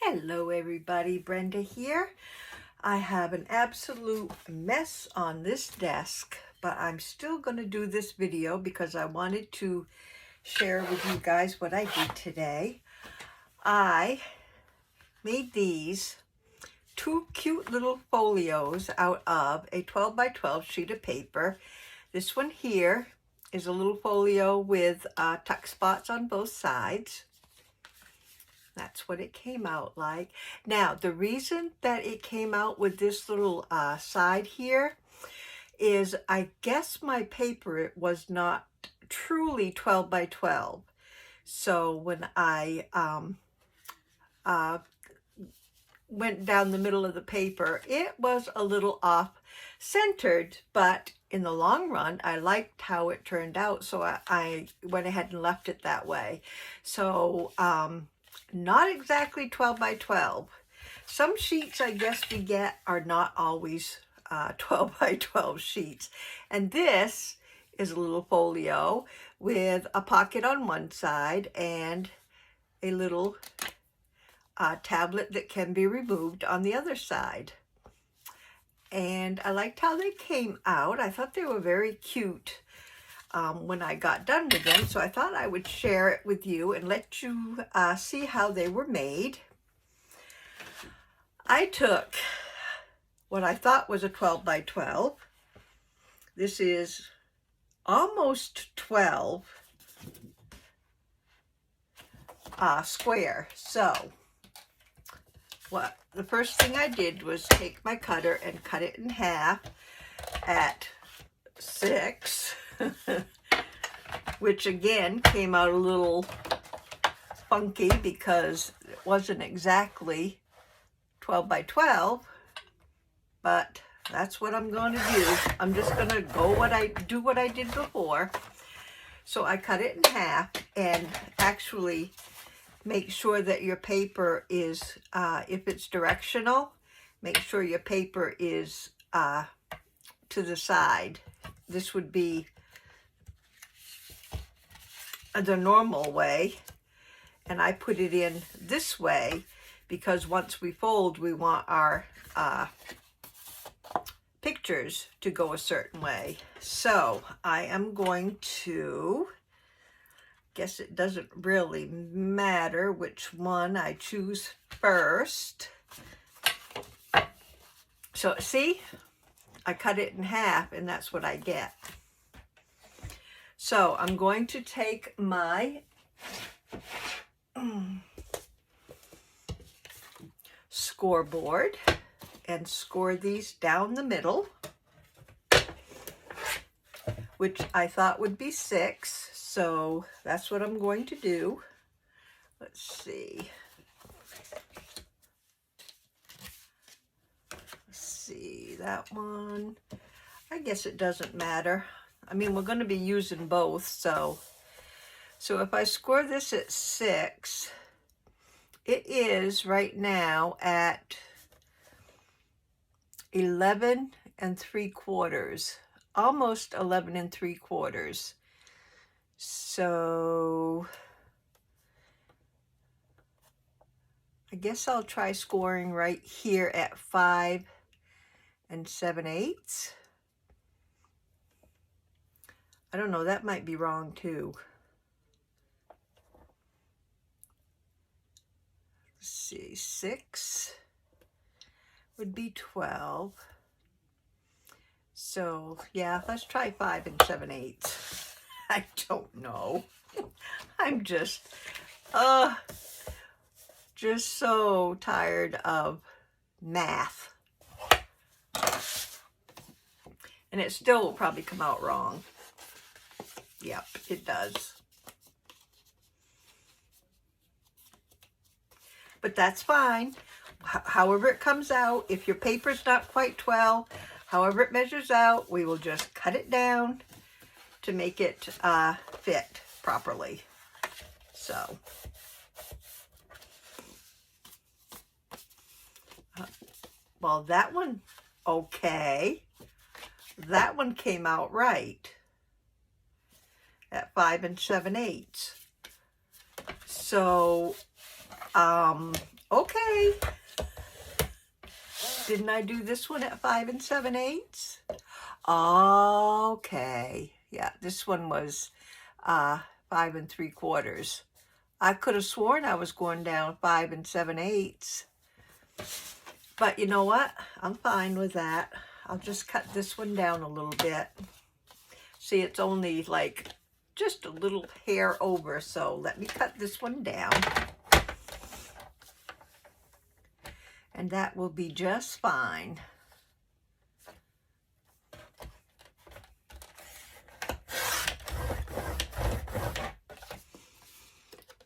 Hello everybody, Brenda here. I have an absolute mess on this desk, but I'm still going to do this video because I wanted to share with you guys what I did today. I made these two cute little folios out of a 12 by 12 sheet of paper. This one here is a little folio with tuck spots on both sides. That's what it came out like. Now, the reason that it came out with this little side here is I guess my paper was not truly 12 by 12. So when I went down the middle of the paper, it was a little off-centered, but in the long run, I liked how it turned out, so I went ahead and left it that way. So, not exactly 12 by 12. Some sheets I guess we get are not always 12 by 12 sheets. And this is a little folio with a pocket on one side and a little tablet that can be removed on the other side. And I liked how they came out. I thought they were very cute when I got done with them, so I thought I would share it with you and let you see how they were made. I took what I thought was a 12 by 12. This is almost 12 square. So the first thing I did was take my cutter and cut it in half at 6. Which again came out a little funky because it wasn't exactly 12 by 12, but that's what I'm going to do. I'm just going to do what I did before. So I cut it in half, and actually make sure that your paper is, if it's directional, make sure your paper is to the side. This would be the normal way, and I put it in this way because once we fold, we want our pictures to go a certain way. So I am going to, guess it doesn't really matter which one I choose first. So see, I cut it in half, and that's what I get. So I'm going to take my scoreboard and score these down the middle, which I thought would be 6. So that's what I'm going to do. Let's see. That one, I guess it doesn't matter. I mean, we're going to be using both, so if I score this at 6, it is right now at 11 3/4, almost 11 3/4. So I guess I'll try scoring right here at 5 7/8. I don't know, that might be wrong too. Let's see, 6 would be 12. So yeah, let's try 5 7/8. I don't know. I'm just so tired of math. And it still will probably come out wrong. Yep, it does. But that's fine. However it comes out, if your paper's not quite 12, however it measures out, we will just cut it down to make it fit properly. So, well, that one, okay. That one came out right at 5 7/8. So, Okay. Didn't I do this one at 5 7/8? Okay. Yeah, this one was 5 3/4. I could have sworn I was going down 5 7/8. But you know what? I'm fine with that. I'll just cut this one down a little bit. See, it's only like just a little hair over, so let me cut this one down. And that will be just fine.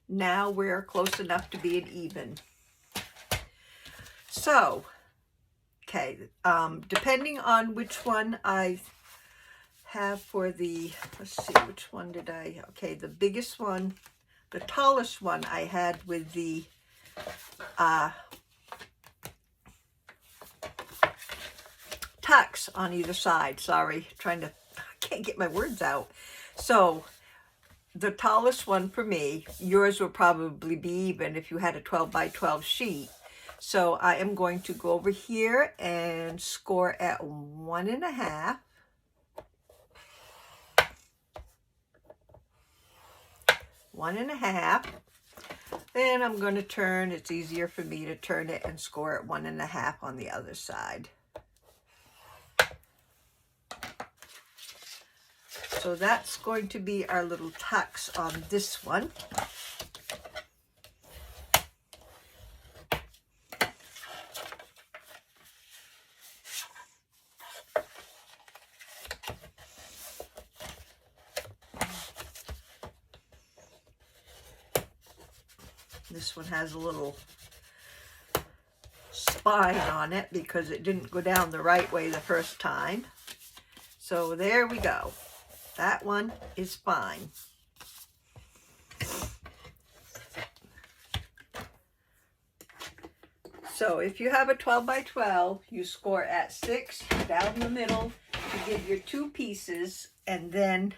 Now we're close enough to being even. So, okay, depending on which one I have for the, let's see, which one did I, okay, the biggest one, the tallest one I had with the tucks on either side. Sorry, I can't get my words out. So the tallest one for me, yours would probably be even if you had a 12 by 12 sheet. So I am going to go over here and score at 1.5. Then I'm going to turn, it's easier for me to turn it and score at 1.5 on the other side. So that's going to be our little tucks on this one. This one has a little spine on it because it didn't go down the right way the first time. So there we go. That one is fine. So if you have a 12 by 12, you score at 6 down the middle to give your 2 pieces, and then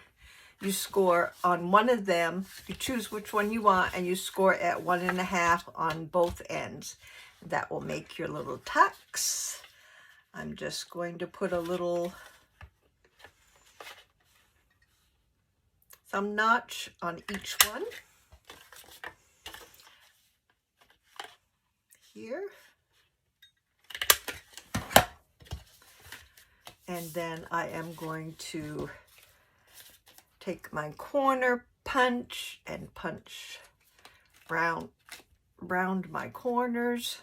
you score on one of them. You choose which one you want, and you score at 1.5 on both ends. That will make your little tucks. I'm just going to put a little thumb notch on each one here. And then I am going to take my corner punch and punch round my corners.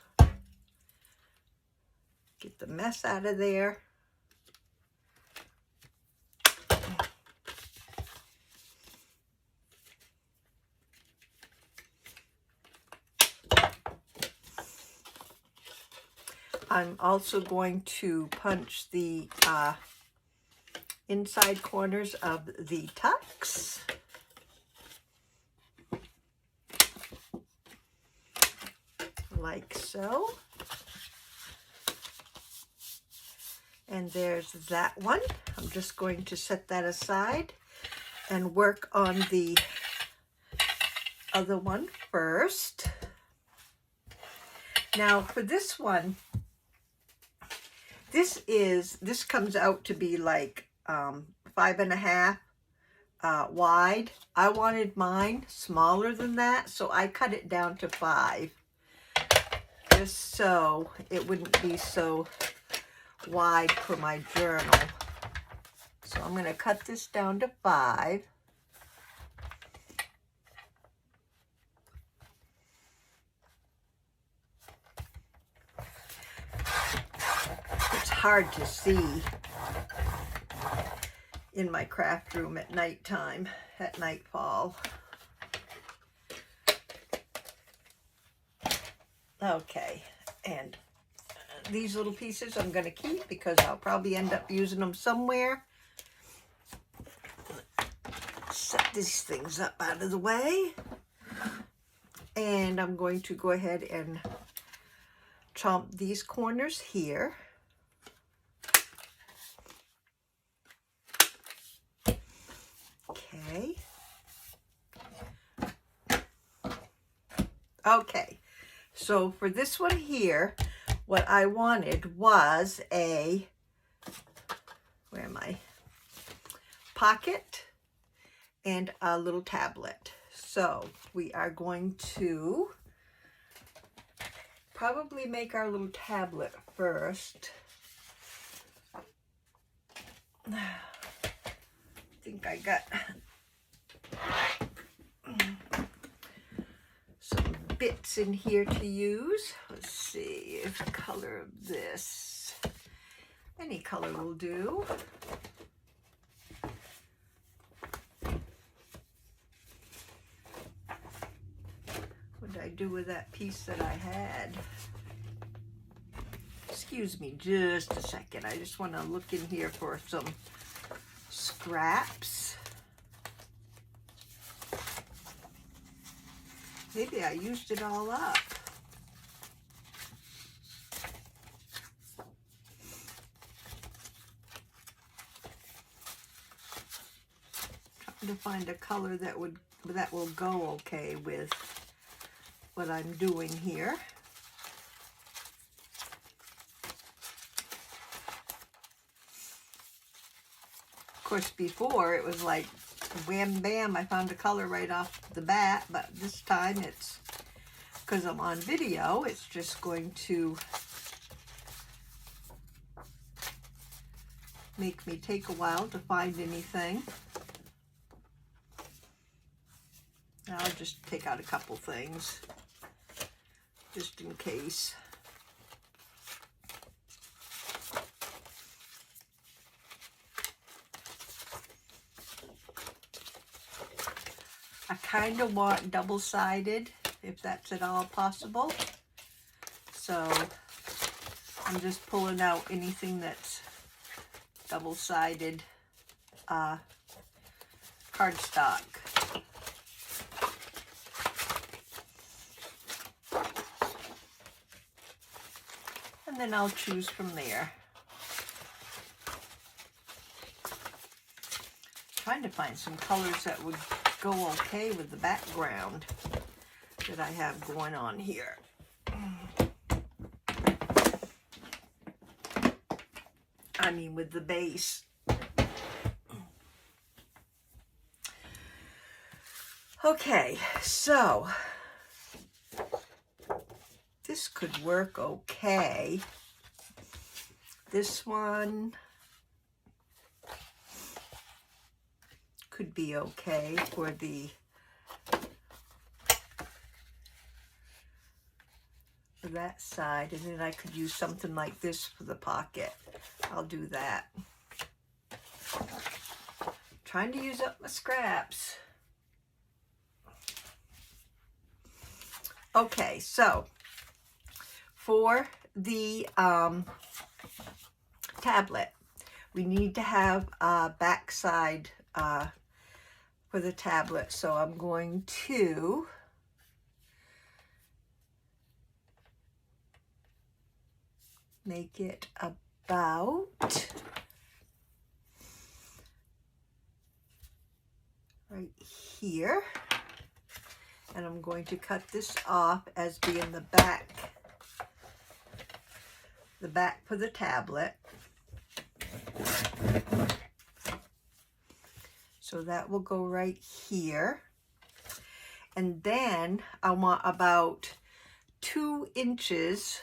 Get the mess out of there. I'm also going to punch the inside corners of the tucks. Like so. And there's that one. I'm just going to set that aside and work on the other one first. Now for this one, this comes out to be like 5.5 wide. I wanted mine smaller than that, so I cut it down to 5, just so it wouldn't be so wide for my journal. So I'm going to cut this down to 5. It's hard to see in my craft room at nighttime, at nightfall. Okay, and these little pieces I'm going to keep because I'll probably end up using them somewhere. Set these things up out of the way. And I'm going to go ahead and chomp these corners here. Okay. Okay. So for this one here, what I wanted was a, where am I? Pocket and a little tablet. So we are going to probably make our little tablet first. I think I got some bits in here to use. Let's see if the color of this, any color will do. What did I do with that piece that I had? Excuse me just a second. I just want to look in here for some scraps. Maybe I used it all up. Trying to find a color that will go okay with what I'm doing here. Of course, before it was like wham bam, I found a color right off the bat, but this time it's, because I'm on video, it's just going to make me take a while to find anything. I'll just take out a couple things just in case. I kind of want double-sided, if that's at all possible. So I'm just pulling out anything that's double-sided cardstock. And then I'll choose from there. Trying to find some colors that would go okay with the background that I have going on here. I mean, with the base. Okay, so this could work okay. This one could be okay for that side, and then I could use something like this for the pocket. I'll do that. Trying to use up my scraps. Okay, so for the tablet, we need to have a backside for the tablet. So I'm going to make it about right here. And I'm going to cut this off as being the back for the tablet. So that will go right here. And then I want about 2 inches.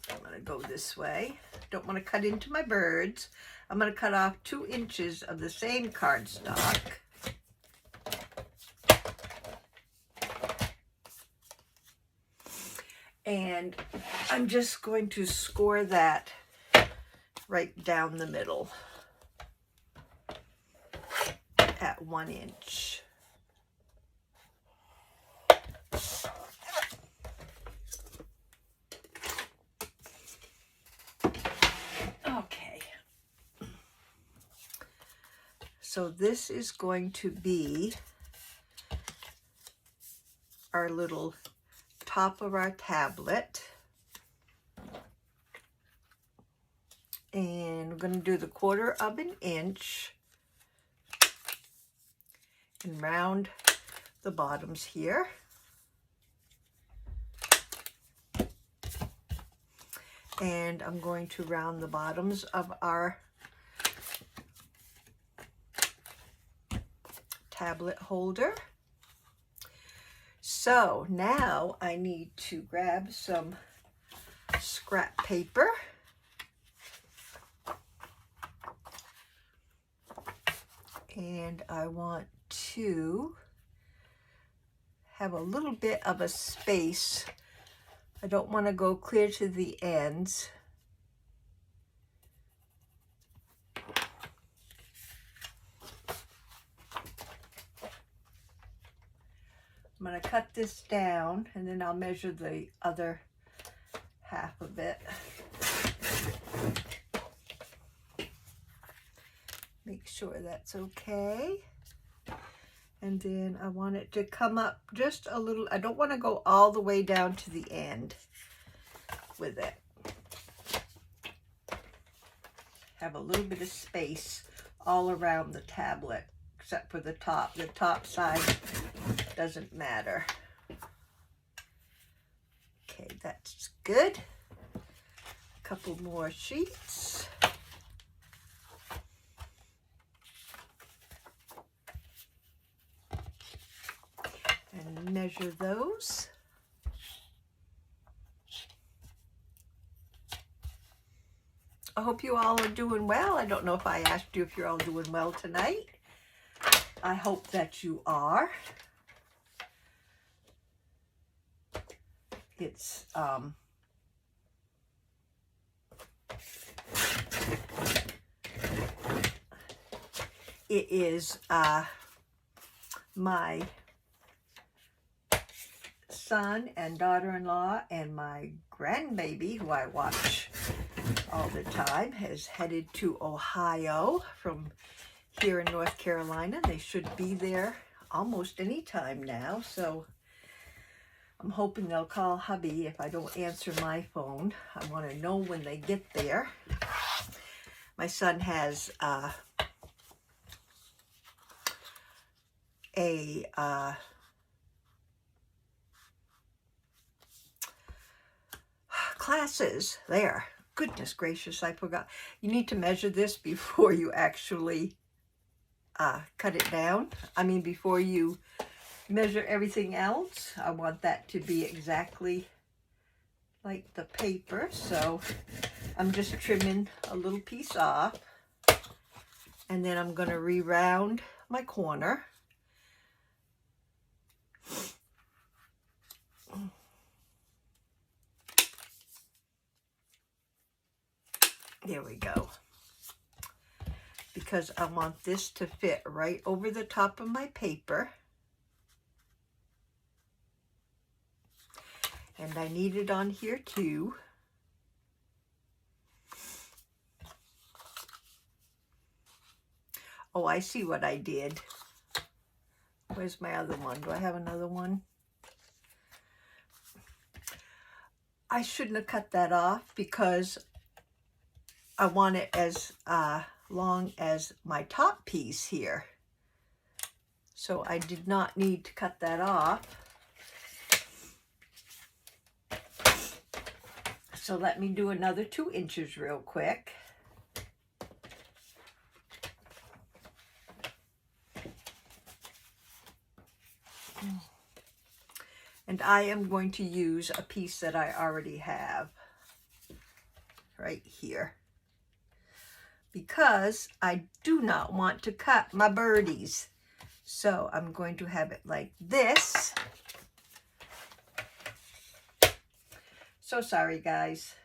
I'm going to go this way. Don't want to cut into my birds. I'm going to cut off 2 inches of the same cardstock. And I'm just going to score that right down the middle at 1 inch. Okay. So this is going to be our little top of our tablet. And we're going to do the 1/4 of an inch and round the bottoms here. And I'm going to round the bottoms of our tablet holder. So now I need to grab some scrap paper. And I want to have a little bit of a space. I don't want to go clear to the ends. I'm going to cut this down and then I'll measure the other half of it. Make sure that's okay. And then I want it to come up just a little. I don't want to go all the way down to the end with it. Have a little bit of space all around the tablet, except for the top. The top side doesn't matter. Okay, that's good. A couple more sheets. And measure those. I hope you all are doing well. I don't know if I asked you if you're all doing well tonight. I hope that you are. It's it is my son and daughter-in-law and my grandbaby, who I watch all the time, has headed to Ohio from here in North Carolina. They should be there almost any time now, so I'm hoping they'll call hubby if I don't answer my phone. I want to know when they get there. My son has classes there. Goodness gracious, I forgot. You need to measure this before you actually cut it down. I mean, before you measure everything else. I want that to be exactly like the paper. So I'm just trimming a little piece off. And then I'm going to re-round my corner. There we go. Because I want this to fit right over the top of my paper. And I need it on here too. Oh, I see what I did. Where's my other one? Do I have another one? I shouldn't have cut that off because I want it as long as my top piece here. So I did not need to cut that off. So let me do another 2 inches real quick. And I am going to use a piece that I already have right here, because I do not want to cut my birdies. So I'm going to have it like this. So sorry, guys.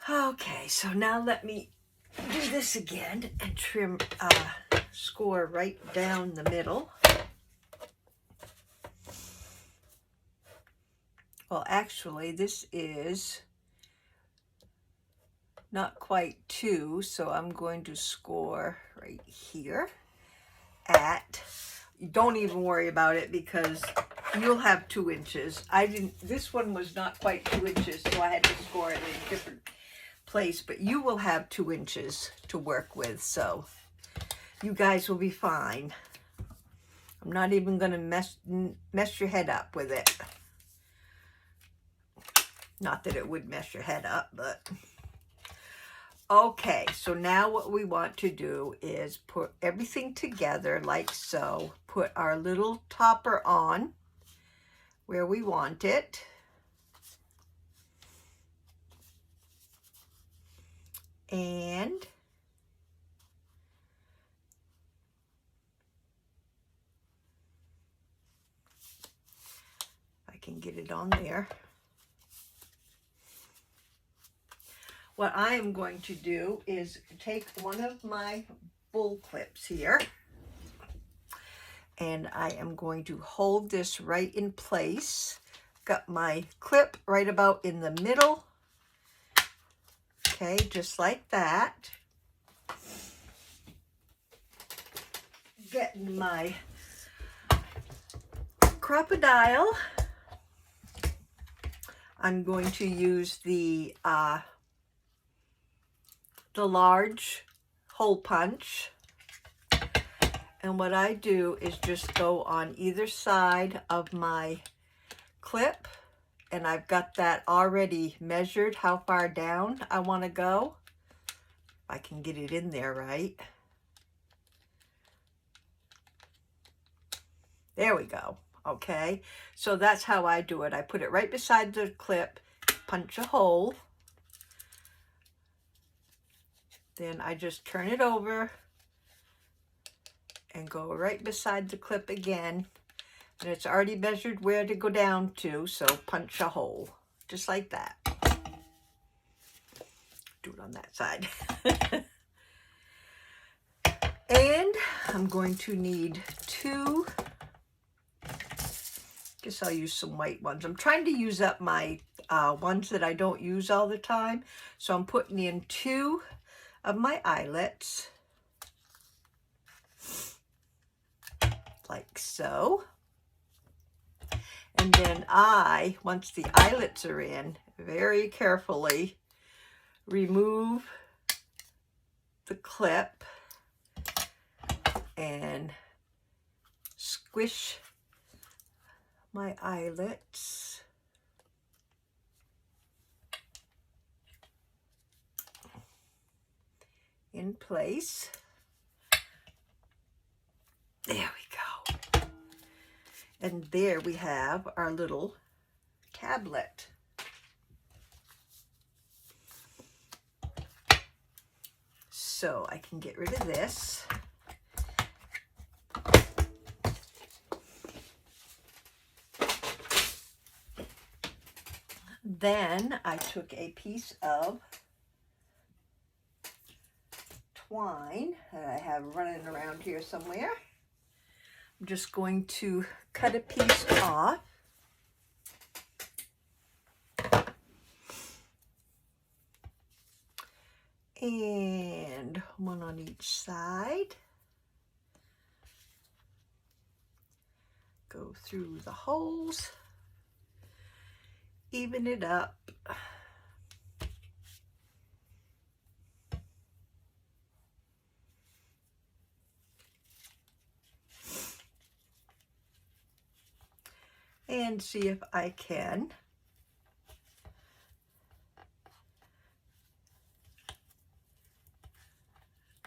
Okay, so now let me do this again and trim, score right down the middle. Well, actually, this is not quite 2, so I'm going to score right here at, don't even worry about it because you'll have 2 inches. This one was not quite 2 inches, so I had to score it in a different place, but you will have 2 inches to work with, so You guys will be fine. I'm not even going to mess your head up with it. Not that it would mess your head up, but... Okay, so now what we want to do is put everything together like so. Put our little topper on where we want it. And I can get it on there. What I am going to do is take one of my bull clips here, and I am going to hold this right in place. Got my clip right about in the middle. Okay, just like that. Getting my crocodile. I'm going to use the large hole punch, and what I do is just go on either side of my clip, and I've got that already measured how far down I want to go. If I can get it in there right. There we go. Okay, so that's how I do it. I put it right beside the clip, punch a hole. Then I just turn it over and go right beside the clip again. And it's already measured where to go down to, so punch a hole, just like that. Do it on that side. And I'm going to need two, guess I'll use some white ones. I'm trying to use up my ones that I don't use all the time. So I'm putting in two of my eyelets, like so. And then once the eyelets are in, very carefully remove the clip and squish my eyelets. In place. There we go. And there we have our little tablet. So I can get rid of this. Then I took a piece of twine that I have running around here somewhere. I'm just going to cut a piece off. And one on each side. Go through the holes. Even it up. And see if I can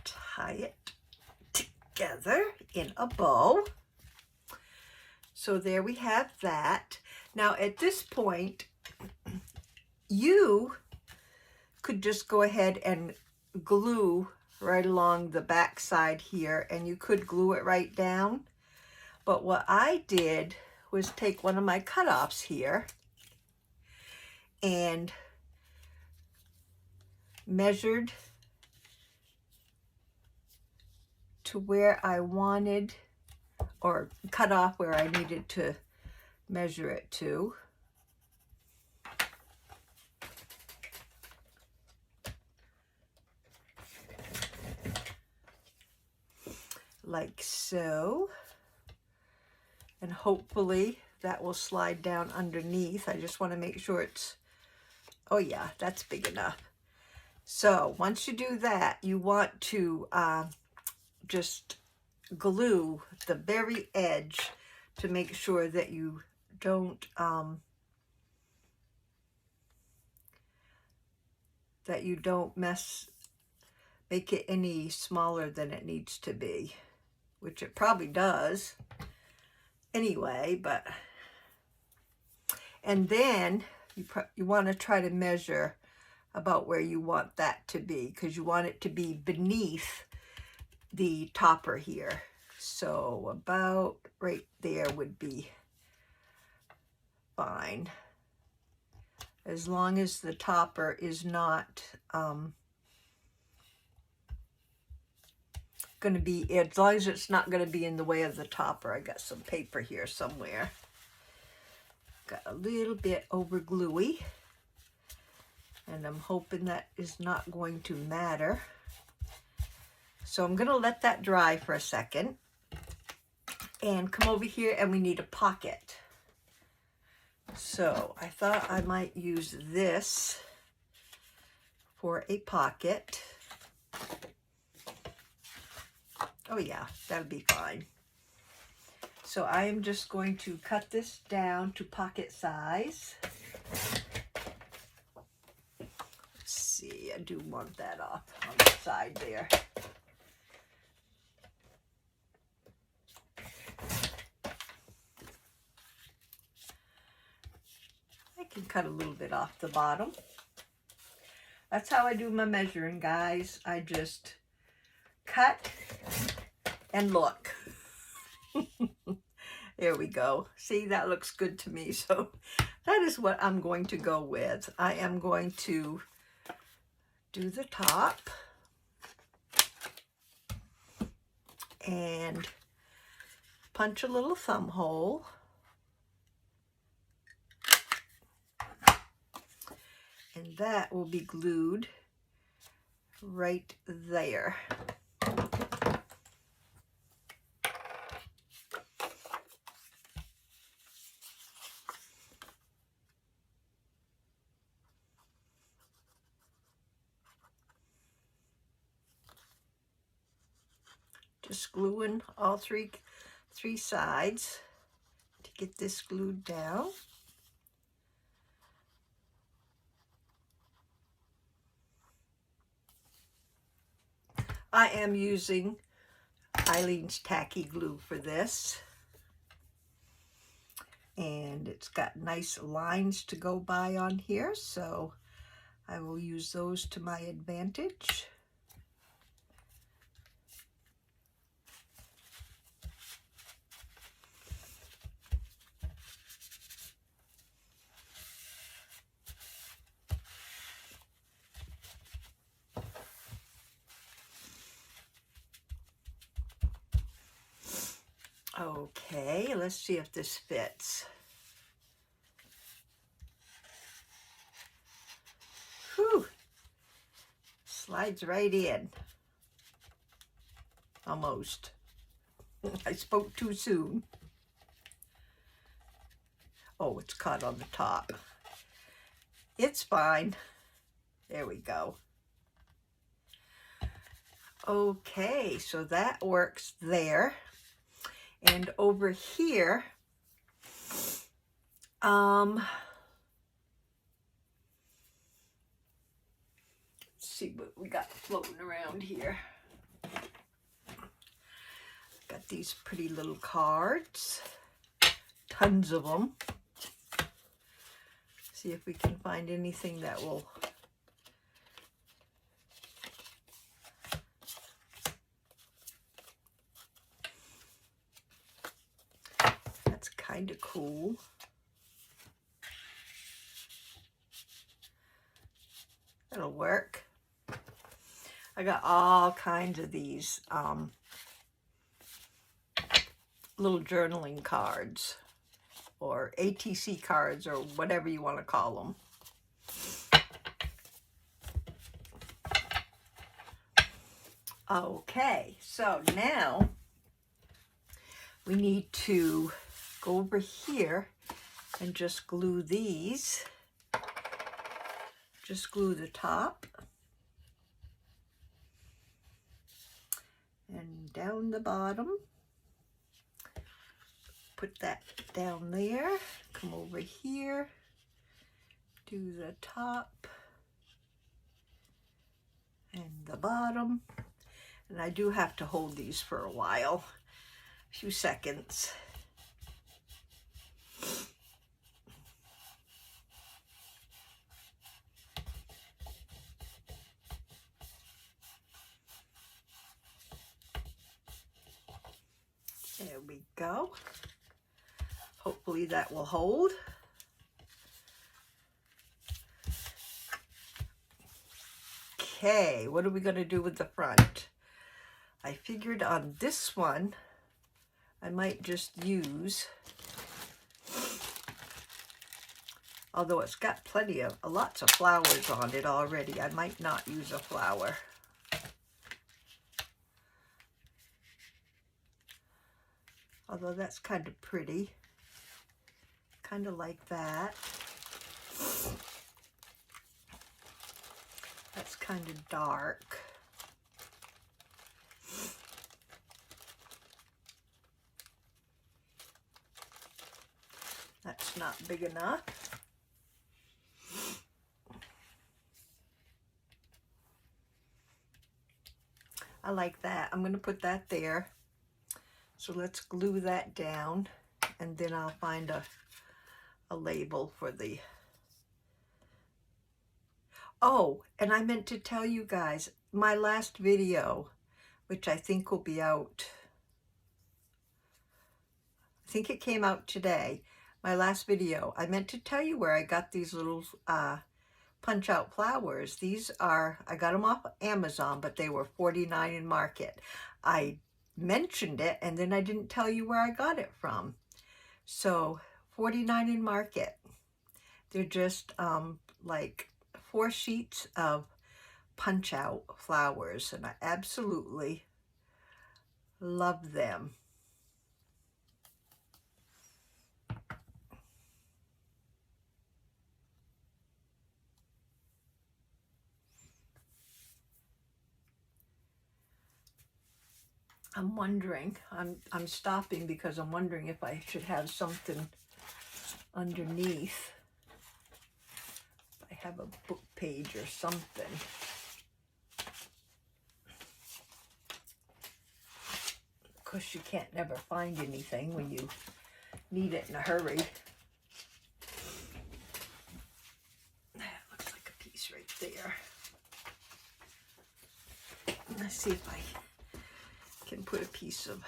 tie it together in a bow. So there we have that. Now at this point, you could just go ahead and glue right along the back side here, and you could glue it right down. But what I did was take one of my cutoffs here and measured to where I wanted, or cut off where I needed to measure it to. Like so. And hopefully that will slide down underneath. I just want to make sure it's, oh yeah, that's big enough. So once you do that, you want to just glue the very edge to make sure that you don't make it any smaller than it needs to be, which it probably does anyway. But and then you want to try to measure about where you want that to be, because you want it to be beneath the topper here. So about right there would be fine, as long as the topper is not going to be, as long as it's not going to be in the way of the topper. I got some paper here somewhere. Got a little bit over gluey, and I'm hoping that is not going to matter. So I'm going to let that dry for a second and come over here, and we need a pocket. So I thought I might use this for a pocket. Oh yeah, that'll be fine. So I am just going to cut this down to pocket size. Let's see, I do want that off on the side there. I can cut a little bit off the bottom. That's how I do my measuring, guys. I just cut and look. There we go. See, that looks good to me. So that is what I'm going to go with. I am going to do the top and punch a little thumb hole. And that will be glued right there. Just gluing all three sides to get this glued down. I am using Eileen's tacky glue for this, and it's got nice lines to go by on here, so I will use those to my advantage. Okay, let's see if this fits. Whew, slides right in. Almost. I spoke too soon. Oh, it's caught on the top. It's fine. There we go. Okay, so that works there. And over here, let's see what we got floating around here. Got these pretty little cards, tons of them. See if we can find anything that will kind of cool. It'll work. I got all kinds of these little journaling cards, or ATC cards, or whatever you want to call them. Okay, so now we need to go over here and just glue these. Just glue the top. And down the bottom. Put that down there. Come over here. Do the top. And the bottom. And I do have to hold these for a while. A few seconds. There we go. Hopefully that will hold. Okay, what are we going to do with the front? I figured on this one, I might just use, although it's got plenty of, lots of flowers on it already, I might not use a flower. Although that's kind of pretty, kind of like that. That's kind of dark. That's not big enough. I like that. I'm going to put that there. So let's glue that down, and then I'll find a label for the... Oh, and I meant to tell you guys, my last video, which I think will be out, I think it came out today, my last video, I meant to tell you where I got these little punch out flowers. These are, I got them off Amazon, but they were $49 in Market. I mentioned it, and then I didn't tell you where I got it from. So $49 in Market. They're just like 4 sheets of punch out flowers, and I absolutely love them. I'm wondering, I'm stopping because I'm wondering if I should have something underneath. I have a book page or something. Of course, you can't never find anything when you need it in a hurry. That looks like a piece right there. Let's see if I can put a piece of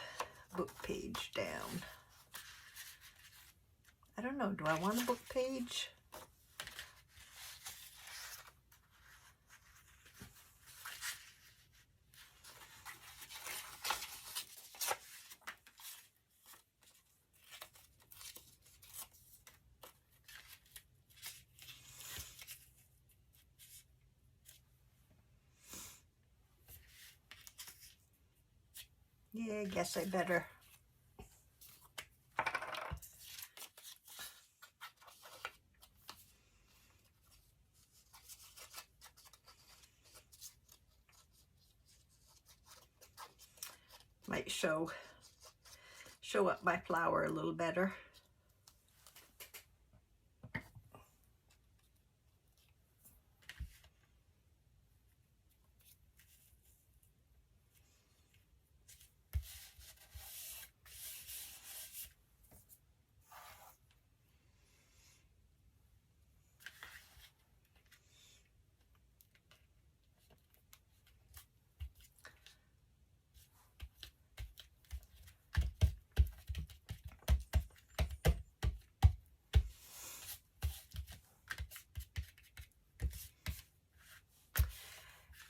book page down. I don't know, do I want a book page? Yeah, I guess I better. Might show up my flower a little better.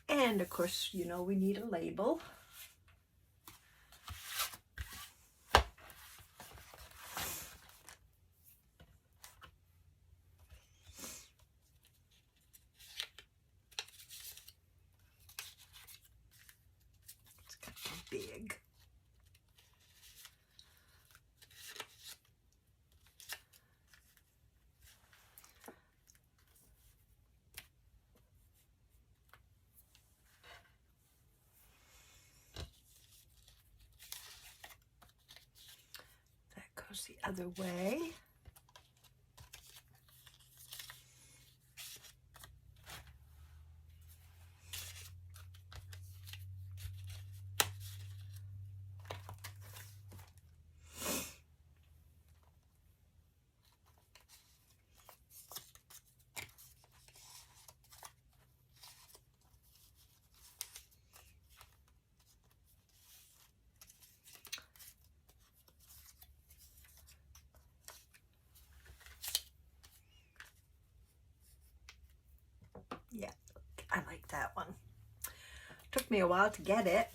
And of course, you know, we need a label. It's kind of big. goes the other way. Yeah, I like that one. Took me a while to get it.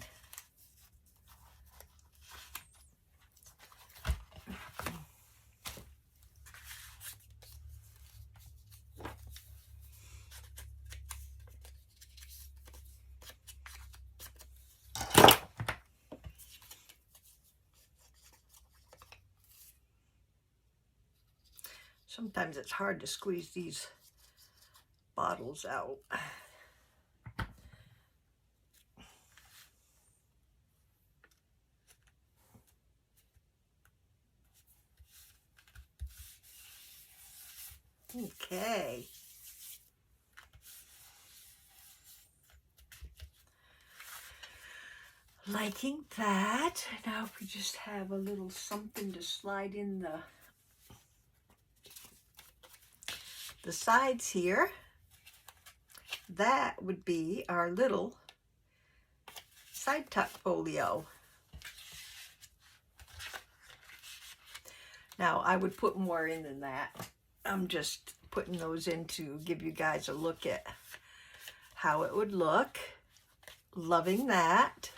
Sometimes it's hard to squeeze these bottles out. Okay. Liking that. Now if we just have a little something to slide in the sides here, that would be our little side tuck folio. Now I would put more in than that. I'm just putting those in to give you guys a look at how it would look. Loving that.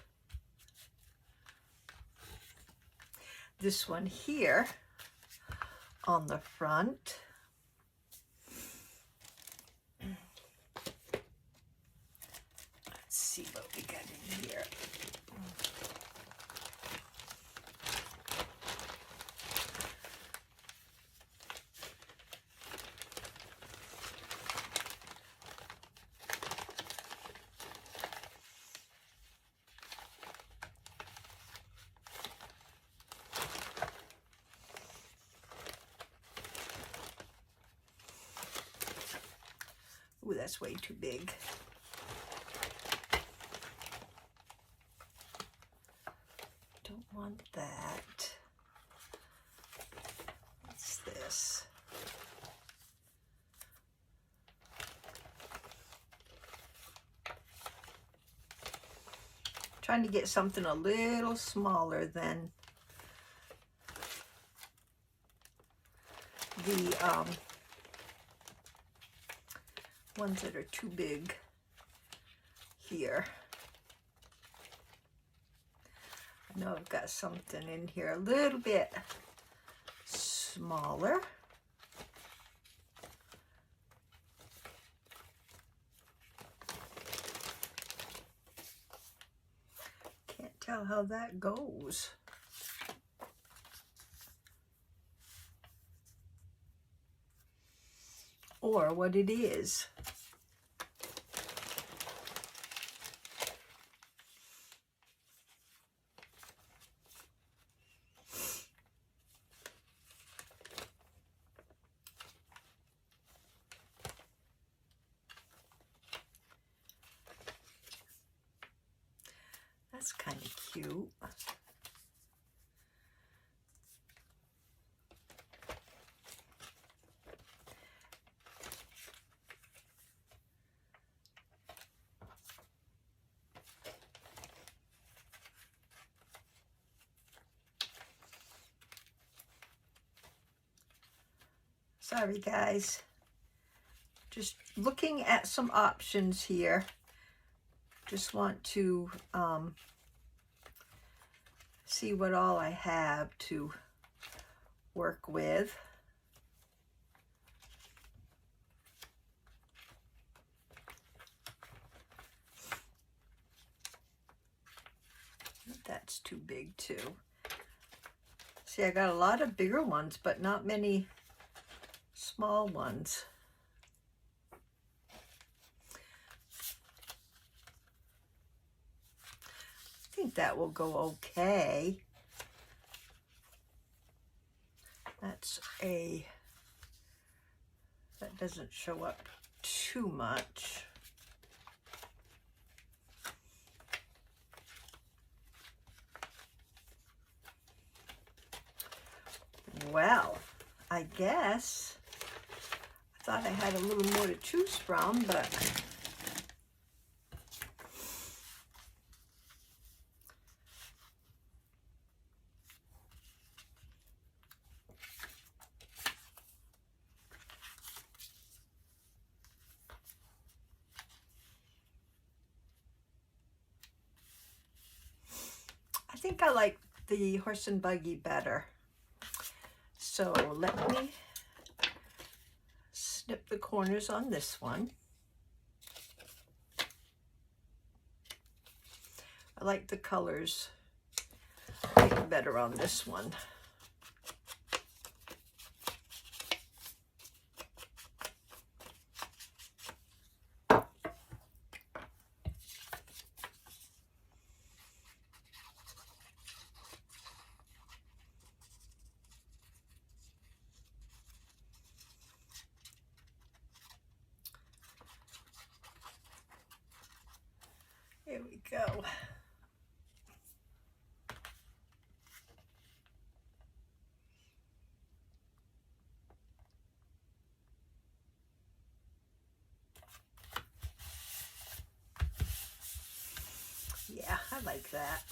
This one here on the front. Let's see what we got in here. Ooh, that's way too big. Don't want that. What's this? Trying to get something a little smaller than the ones that are too big here. I know I've got something in here a little bit smaller. Can't tell how that goes. Or what it is. That's kind of cute. Sorry guys, just looking at some options here. Just want to see what all I have to work with. That's too big too. See, I got a lot of bigger ones, but not many small ones. I think that will go okay. That's that doesn't show up too much. Well, I guess I thought I had a little more to choose from, but I think I like the horse and buggy better. So let me snip the corners on this one. I like the colors better on this one. Here we go. Yeah, I like that.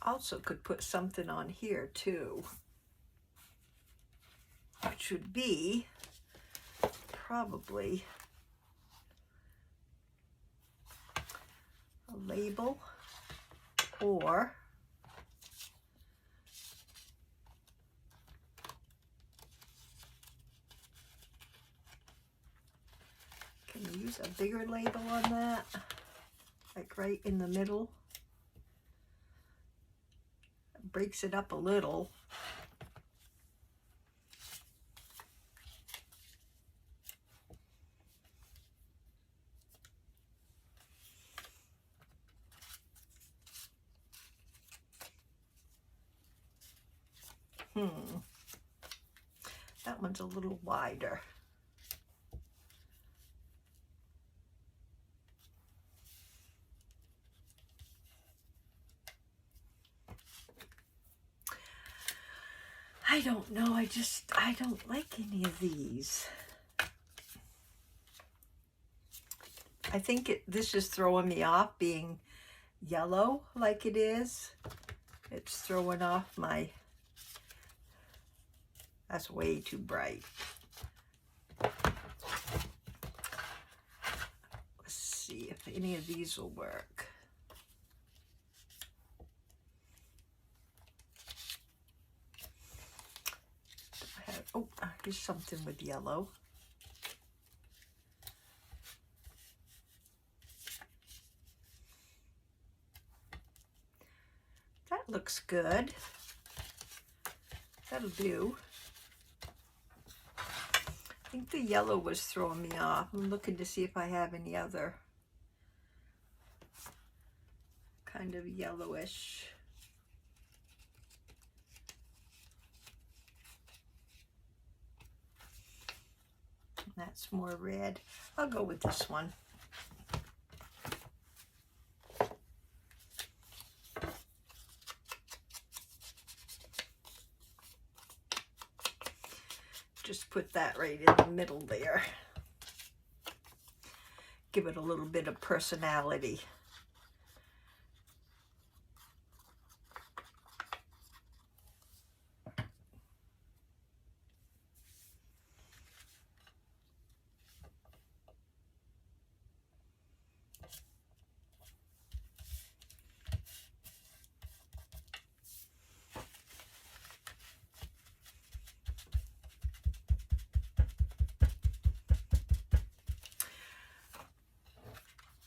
Also could put something on here too, which would be probably a label or can you use a bigger label on that? Like right in the middle. It breaks it up a little. That one's a little wider. I don't know, I don't like any of these. I think this is throwing me off being yellow like it is. It's throwing off my, that's way too bright. Let's see if any of these will work. Oh, here's something with yellow. That looks good. That'll do. I think the yellow was throwing me off. I'm looking to see if I have any other kind of yellowish. That's more red. I'll go with this one. Just put that right in the middle there. Give it a little bit of personality.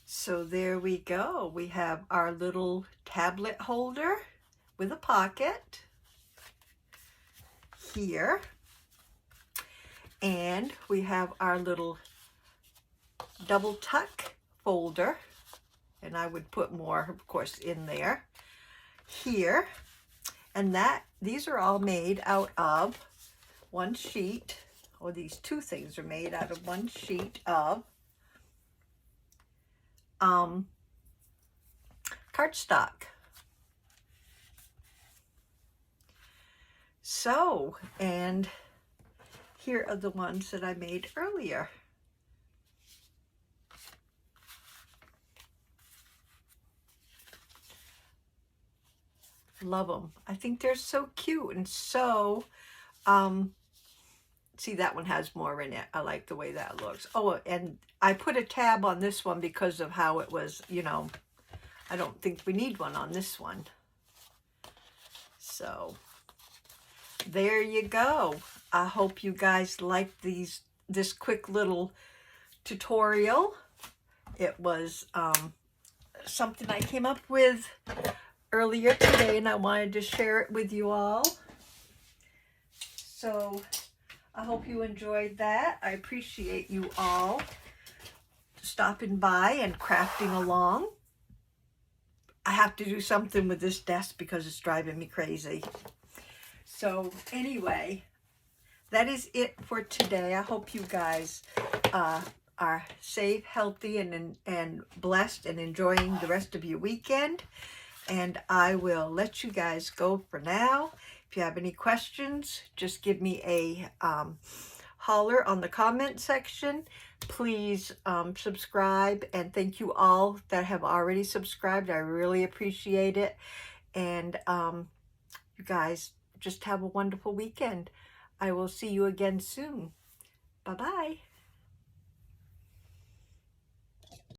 So there we go. We have our little tablet holder with a pocket here. And we have our little double tuck folder, and I would put more, of course, in there here. And these are all made out of one sheet, or these two things are made out of one sheet of cardstock. So, and here are the ones that I made earlier. Love them. I think they're so cute and so, see, that one has more in it. I like the way that looks. Oh, and I put a tab on this one because of how it was, you know, I don't think we need one on this one. So there you go. I hope you guys like this quick little tutorial. It was something I came up with earlier today, and I wanted to share it with you all. So I hope you enjoyed that. I appreciate you all stopping by and crafting along. I have to do something with this desk because it's driving me crazy. So anyway, that is it for today. I hope you guys are safe, healthy, and blessed, and enjoying the rest of your weekend. And I will let you guys go for now. If you have any questions, just give me a holler on the comment section. Please subscribe, and thank you all that have already subscribed. I really appreciate it. And you guys just have a wonderful weekend. I will see you again soon. Bye-bye.